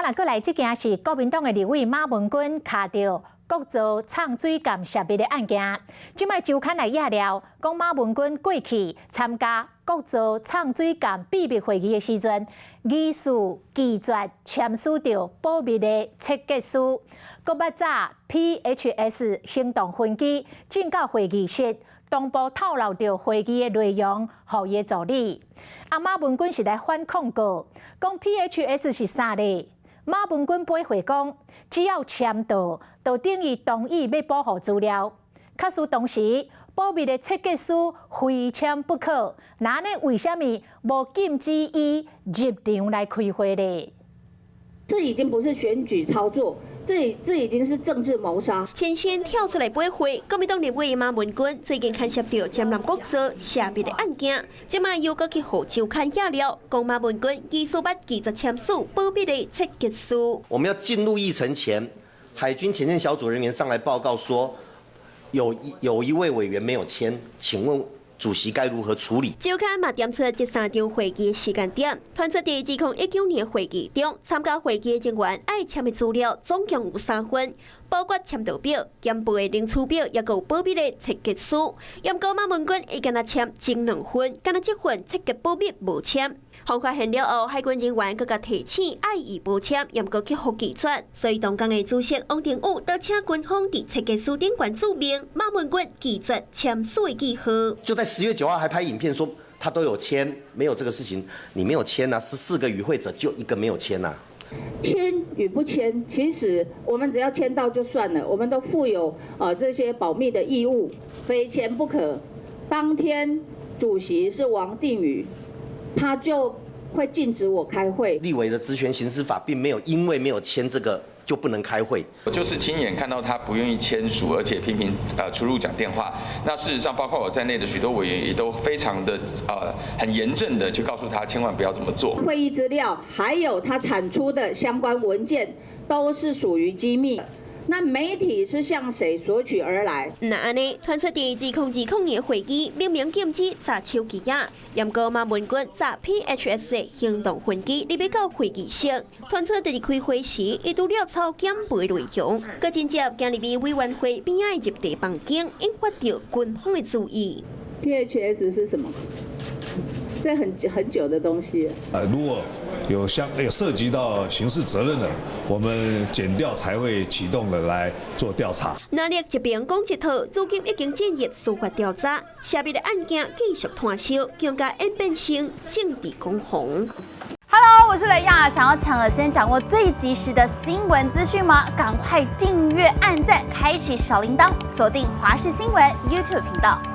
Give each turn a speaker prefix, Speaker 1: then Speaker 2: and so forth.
Speaker 1: 若过来，这件是国民党的立委马文君卡到国造唱水监涉密的案件。即摆周刊来压料，讲马文君过去参加国造唱水监秘密会议的时阵，疑似拒绝签署着保密的切结书。搁捌早 PHS 行动分机进到会议室。 同步透露着会议的内容，予伊助理。马文君是来反控告，讲 PHS 是啥咧？马文君回回讲，只要签到，就等于同意要保护资料。确实当时保密的切结书非签不可，那呢为什么无禁止伊入场来开会咧？
Speaker 2: 这已经不是选举操作。 这已经是政治谋杀。
Speaker 3: 先跳出来背会，国民党立委马文君最近牵涉到江南国造涉密的案件，即卖又搁去互周刊压料，讲马文君疑似捌拒绝签署保密的切结书。
Speaker 4: 我们要进入议程前，海军前线小组人员上来报告说，有一位委员没有签，请问。 主席该如何处理？
Speaker 3: 周刊嘛点出这3场会议的时间点，传出在2019年会议中，参加会议的人员爱签的资料总共有3份，包括签到表、检备的领取表，也有保密的切结书。严告马文君伊敢若签前2份，敢若这份切结保密无签。方发现了后，海军人员更加提醒爱伊无签，严告去互拒绝。所以东江的主席王定宇都请军方伫切结书顶关注明，马文君拒绝签署的记号。
Speaker 4: 就在10月9号还拍影片说他都有签，没有这个事情，你没有签啊，14个与会者就1个没有签啊。
Speaker 2: 签与不签，其实我们只要签到就算了，我们都负有这些保密的义务，非签不可。当天主席是王定宇，他就会禁止我开会。
Speaker 4: 立委的职权行使法并没有因为没有签这个。 就不能开会。
Speaker 5: 我就是亲眼看到他不愿意签署，而且频频出入讲电话。那事实上，包括我在内的许多委员也都非常的很严正的去告诉他，千万不要这么做。
Speaker 2: 会议资料还有他产出的相关文件都是属于机密。 那媒体是向谁索取而来？
Speaker 3: 那安尼，传出第2020年会议明明禁止查手机啊，严告马文君查 PHS 的行动分机，你要到会议室。传出在开会时，伊除了抄检备内容，佮真接今日委员会边仔入地房间，引发到军方的注意。
Speaker 2: PHS 是什么？这很久的东西。
Speaker 6: 如果有涉及到刑事责任的，我们检调才会启动的来做调查。
Speaker 3: 那力一边讲一套，至今已经进入司法调查，涉密的案件继续摊烧，更加演变成政治攻防。
Speaker 7: Hello， 我是雷亚，想要抢先掌握最及时的新闻资讯吗？赶快订阅、按赞、开启小铃铛，锁定华视新闻 YouTube 频道。